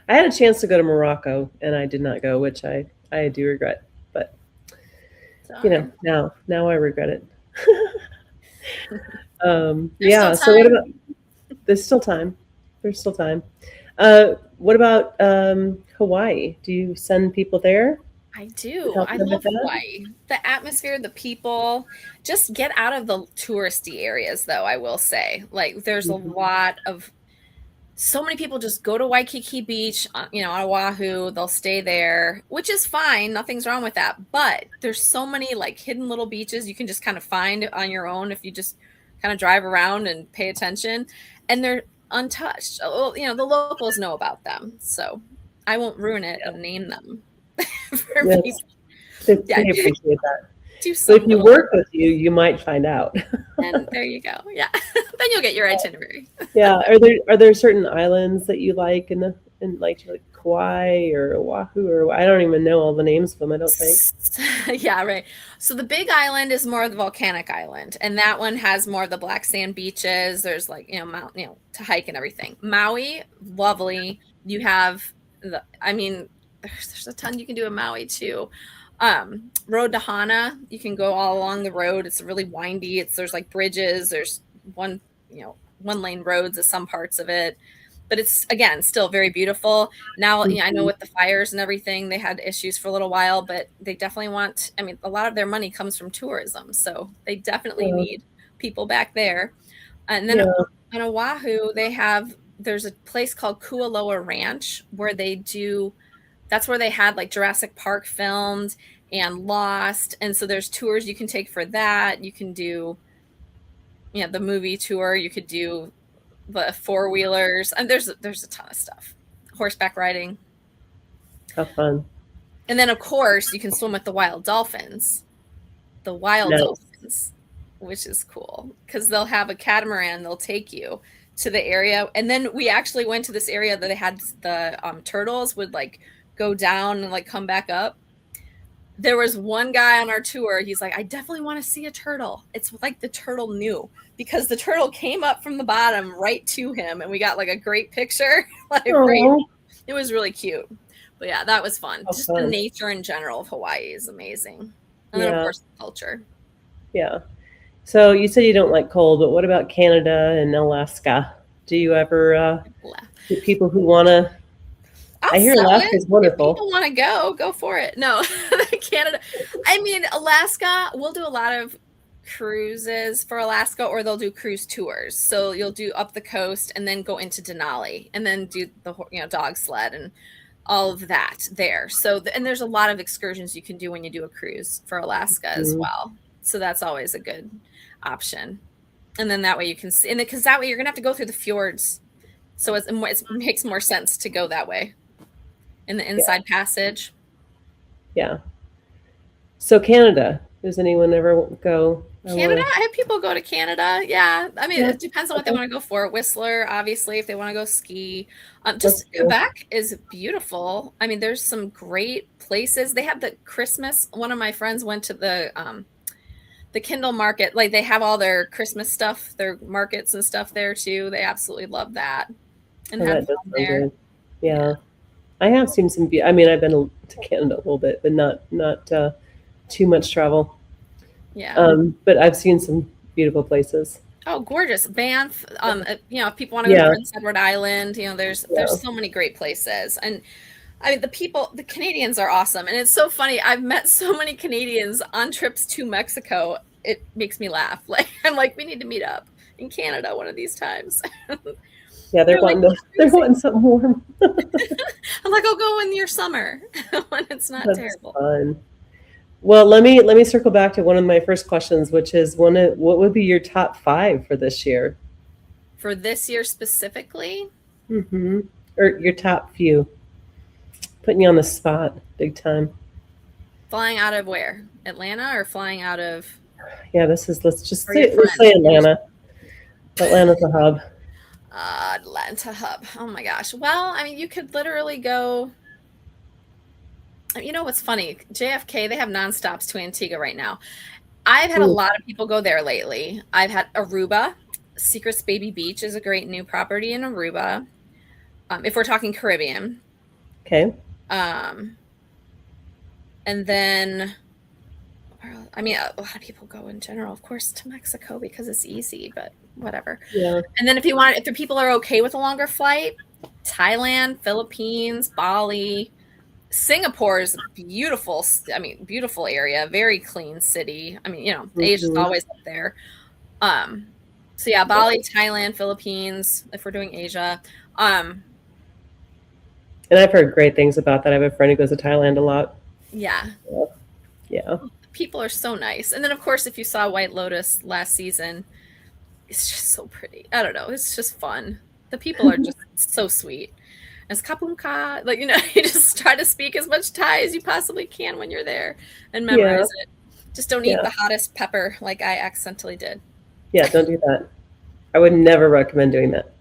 I had a chance to go to Morocco, and I did not go, which I do regret. But Darn. now I regret it. There's still Yeah. So what time. about? There's still time. There's still time. What about Hawaii? Do you send people there I to do. help I them with love that? Hawaii. The atmosphere, the people. Just get out of the touristy areas, though, I will say. Like, there's a Mhm. lot of, so many people just go to Waikiki Beach, on Oahu. They'll stay there, which is fine. Nothing's wrong with that. But there's so many, like, hidden little beaches you can just kind of find on your own if you just kind of drive around and pay attention. And they're untouched. Oh, the locals know about them. So I won't ruin it and name them for Yes, people. they, Yeah, they appreciate that. do But some if you little, work with you might find out. and there you go. Yeah, then you'll get your itinerary. Yeah. Are there certain islands that you like in like Kauai or Oahu or I don't even know all the names of them. I don't think. Yeah, right. So the Big Island is more of the volcanic island, and that one has more of the black sand beaches. There's like mountain, to hike and everything. Maui, lovely. You have I mean, there's a ton you can do in Maui too. Road to Hana, you can go all along the road. It's really windy. There's like bridges. There's one one lane roads at some parts of it, but it's again still very beautiful. Now, I know Mhm. with the fires and everything, they had issues for a little while, but they definitely want. I mean, a lot of their money comes from tourism, so they definitely Yeah. need people back there. And then Yeah. on Oahu, there's a place called Kualoa Ranch where they do. That's where they had like Jurassic Park filmed and Lost, and so there's tours you can take for that. You can do the movie tour. You could do the four-wheelers, and there's a ton of stuff. Horseback riding. How fun. And then of course you can swim with the wild dolphins. The wild No. dolphins, which is cool because they'll have a catamaran, they'll take you to the area. And then we actually went to this area that they had the turtles would like go down and like come back up. There was one guy on our tour. He's like, I definitely want to see a turtle. It's like the turtle knew because the turtle came up from the bottom right to him, and we got like a great picture. Like, great. It was really cute. But yeah, that was fun. Just the nature in general of Hawaii is amazing. And then, of course, the culture. Yeah. So you said you don't like cold, but what about Canada and Alaska? Do you ever get people who want to? I hear Alaska is wonderful. If people want to go for it. No, Canada. I mean, Alaska, we'll do a lot of cruises for Alaska, or they'll do cruise tours. So you'll do up the coast and then go into Denali and then do the dog sled and all of that there. So and there's a lot of excursions you can do when you do a cruise for Alaska as well. So that's always a good option. And then that way you can see, and because that way you're gonna have to go through the fjords. So it makes more sense to go that way in the inside passage. Yeah. So Canada, does anyone ever go? Canada, I have people go to Canada. Yeah. I mean, it depends on what they want to go for. Whistler, obviously, if they want to go ski. Just Quebec is beautiful. I mean, there's some great places. They have the Christmas. One of my friends went to the Kindle market. Like, they have all their Christmas stuff, their markets and stuff there too. They absolutely love that. And have fun there. Yeah. I have seen some. I mean, I've been to Canada a little bit, but not too much travel. Yeah. But I've seen some beautiful places. Oh, gorgeous. Banff. If people want to go to Prince Edward Island, there's so many great places. And I mean, the Canadians are awesome. And it's so funny. I've met so many Canadians on trips to Mexico. It makes me laugh. Like, I'm like, we need to meet up in Canada one of these times. Yeah, they're wanting something warm. I'm like, I'll go in your summer when it's not terrible. Fun. Well, let me circle back to one of my first questions, which is what would be your top 5 for this year? For this year specifically? Mm-hmm. Or your top few. Putting you on the spot, big time. Flying out of where? Atlanta or flying out of? Yeah, let's say Atlanta. Atlanta's a hub. Atlanta hub. Oh my gosh. Well, I mean, you could literally go. You know what's funny? JFK, they have nonstops to Antigua right now. I've had a lot of people go there lately. I've had Aruba. Secrets Baby Beach is a great new property in Aruba. If we're talking Caribbean. Okay. And then, I mean, a lot of people go in general, of course, to Mexico because it's easy, but whatever. Yeah. And then if the people are okay with a longer flight, Thailand, Philippines, Bali. Singapore is beautiful. I mean, beautiful area, very clean city. I mean, Asia's always up there. So yeah, Bali, Thailand, Philippines, if we're doing Asia. And I've heard great things about that. I have a friend who goes to Thailand a lot. Yeah. Yeah. People are so nice. And then, of course, if you saw White Lotus last season, it's just so pretty. I don't know. It's just fun. The people are just so sweet. As kapunka, like, you just try to speak as much Thai as you possibly can when you're there and memorize it. Just don't eat the hottest pepper like I accidentally did. Yeah, don't do that. I would never recommend doing that.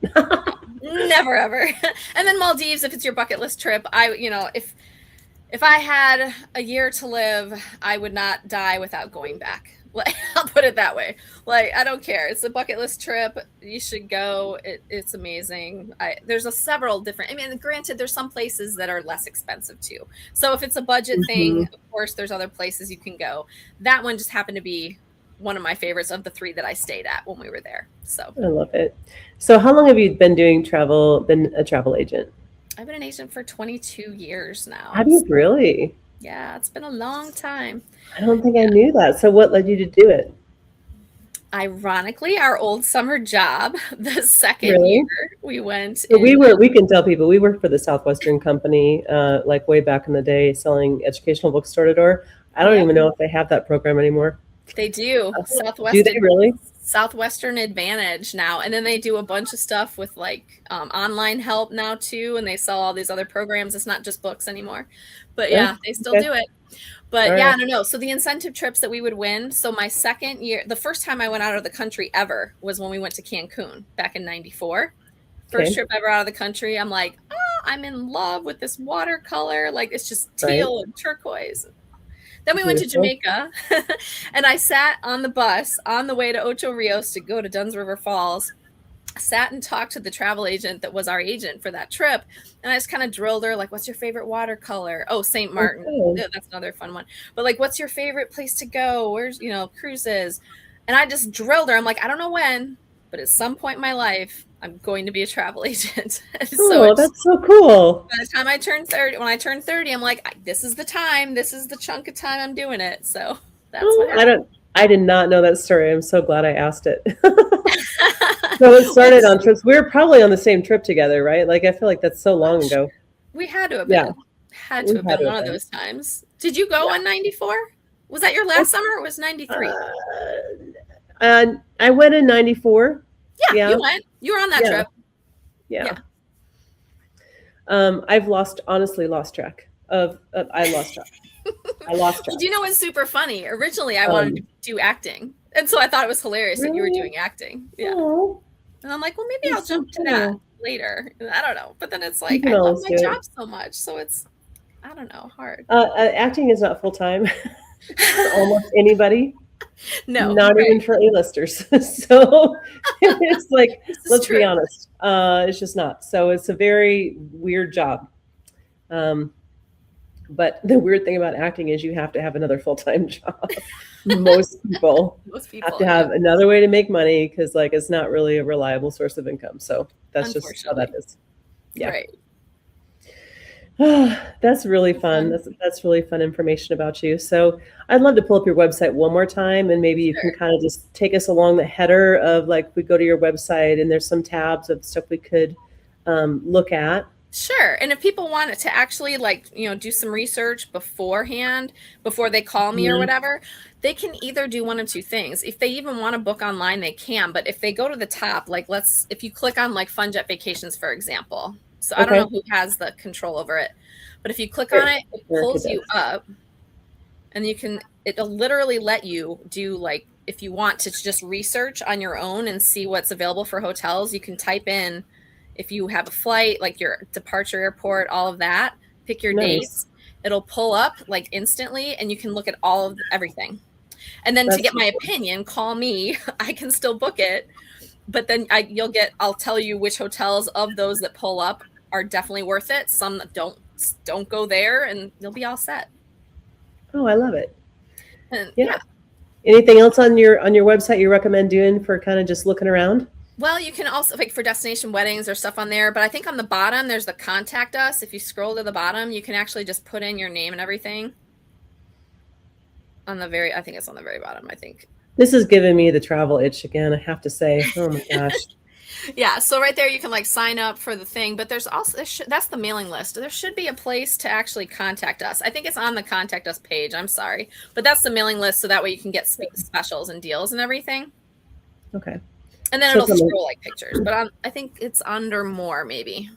Never, ever. And then Maldives, if it's your bucket list trip, if I had a year to live, I would not die without going back. Like, I'll put it that way. Like, I don't care. It's a bucket list trip. You should go. It's amazing. There's several different. I mean, granted, there's some places that are less expensive too. So if it's a budget thing, of course, there's other places you can go. That one just happened to be one of my favorites of the 3 that I stayed at when we were there. So I love it. So how long have you been doing travel? Been a travel agent? I've been an agent for 22 years now. Have you really? Yeah, it's been a long time. I don't think I knew that. So what led you to do it? Ironically, our old summer job, the second year we went. So we can tell people we worked for the Southwestern company, like way back in the day, selling educational books door to door. I don't even know if they have that program anymore. They do. Southwestern. Do they really? Southwestern Advantage now. And then they do a bunch of stuff with like online help now too. And they sell all these other programs. It's not just books anymore. But yeah, they still do it. But I don't know. So the incentive trips that we would win. So my second year, the first time I went out of the country ever was when we went to Cancun back in 94. First trip ever out of the country. I'm like, I'm in love with this watercolor. Like, it's just teal and turquoise. Then we went to Beautiful. Jamaica, and I sat on the bus on the way to Ocho Rios to go to Dunn's River Falls. Sat and talked to the travel agent that was our agent for that trip, and I just kind of drilled her like, what's your favorite watercolor? Oh, St. Martin. Okay. Yeah, that's another fun one. But like, what's your favorite place to go? Where's, cruises? And I just drilled her. I'm like, I don't know when, but at some point in my life I'm going to be a travel agent. So Oh, that's so cool. by the time I turned 30, when I turned 30, I'm like, this is the time, this is the chunk of time I'm doing it. So that's what happened. I did not know that story. I'm so glad I asked it. So it started on trips. We were probably on the same trip together, right? Like, I feel like that's so long ago. We had to have Yeah. been. Had to have been one of those times. Did you go on 94? Was that your last summer or was 93? I went in 94. Yeah, you went. You were on that trip. Yeah. I've honestly lost track of I lost track. I lost track. Do you know what's super funny? Originally, I wanted to do acting. And so I thought it was hilarious that you were doing acting. Yeah. Oh, and I'm like, well, maybe I'll jump to that later. I don't know. But then it's like, I love my job so much. So it's, I don't know, hard. Acting is not full time for almost anybody. No. Not even for A-listers. So it's like, let's be honest. It's just not. So it's a very weird job. But the weird thing about acting is you have to have another full-time job. Most people have to have another way to make money because like it's not really a reliable source of income. So that's just how that is. Yeah. Right. That's really fun. That's really fun information about you. So I'd love to pull up your website one more time and maybe you can kind of just take us along the header of like we go to your website and there's some tabs of stuff we could look at. Sure. And if people want to actually like, do some research beforehand, before they call me or whatever, they can either do one of two things. If they even want to book online, they can. But if they go to the top, like if you click on like Fun Jet Vacations, for example. So I don't know who has the control over it, but if you click on it, it pulls you up and it'll literally let you do like, if you want to just research on your own and see what's available for hotels, you can type in if you have a flight, like your departure airport, all of that, pick your dates, it'll pull up like instantly and you can look at all of everything. And then to get my opinion, call me, I can still book it. But then I'll tell you which hotels of those that pull up are definitely worth it. Some that don't go there and you'll be all set. Oh, I love it. And, yeah. Anything else on your website you recommend doing for kind of just looking around? Well, you can also like for destination weddings or stuff on there, but I think on the bottom there's the contact us. If you scroll to the bottom, you can actually just put in your name and everything. I think it's on the very bottom, I think. This is giving me the travel itch again, I have to say. Oh my gosh. Yeah, so right there you can like sign up for the thing, but there's also that's the mailing list. There should be a place to actually contact us. I think it's on the contact us page. I'm sorry, but that's the mailing list, so that way you can get specials and deals and everything. Okay. And then it'll scroll like pictures, but I think it's under more maybe.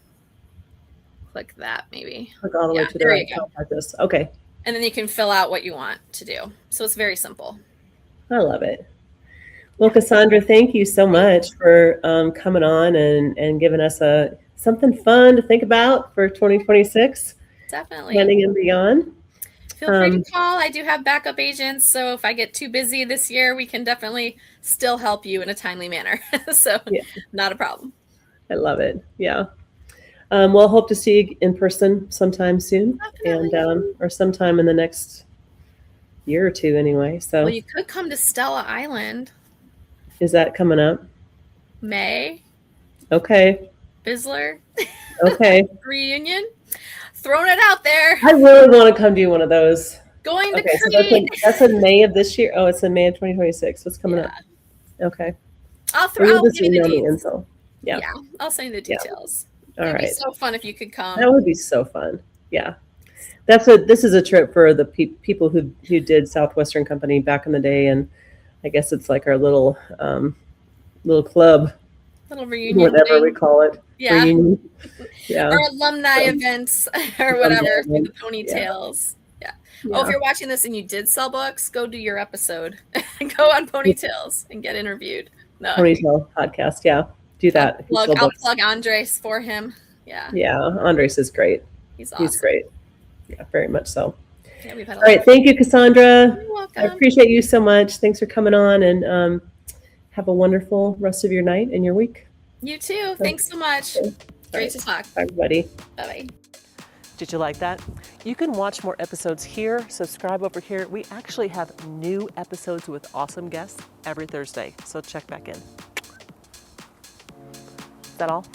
Click that maybe. Click all the way to the right. Contact us. Okay. And then you can fill out what you want to do. So it's very simple. I love it. Well, Cassandra, thank you so much for coming on and giving us something fun to think about for 2026. Definitely. Planning and beyond. Feel free to call. I do have backup agents, so if I get too busy this year, we can definitely still help you in a timely manner. So not a problem. I love it. Yeah. We'll hope to see you in person sometime soon. Definitely. And or sometime in the next year or two anyway. So well, you could come to Stella Island. Is that coming up? May. Okay. Bisler. Okay. Reunion. Throwing it out there. I really want to come do one of those. Going to Crete. So that's in May of this year. Oh, it's in May of 2026. What's coming up? Okay. I'll give you the info. Yeah. I'll send you the details. All right. It'd be so fun if you could come. That would be so fun. Yeah. This is a trip for the people who did Southwestern Company back in the day, and I guess it's like our little club, little reunion, whatever we call it. Yeah, reunion. Yeah, or alumni events or whatever for the ponytails. Yeah. Oh, if you're watching this and you did sell books, go do your episode. Go on Ponytails and get interviewed. No. Ponytail podcast. Yeah, do that. I'll plug Andres for him. Yeah. Yeah, Andres is great. He's awesome. He's great. Yeah, very much so. Yeah, we've had a All lot right. of Thank you, Cassandra. You're welcome. I appreciate you so much. Thanks for coming on, and have a wonderful rest of your night and your week. You too. Thanks so much. Great to talk. Bye, everybody. Bye-bye. Did you like that? You can watch more episodes here. Subscribe over here. We actually have new episodes with awesome guests every Thursday, so check back in. Is that all?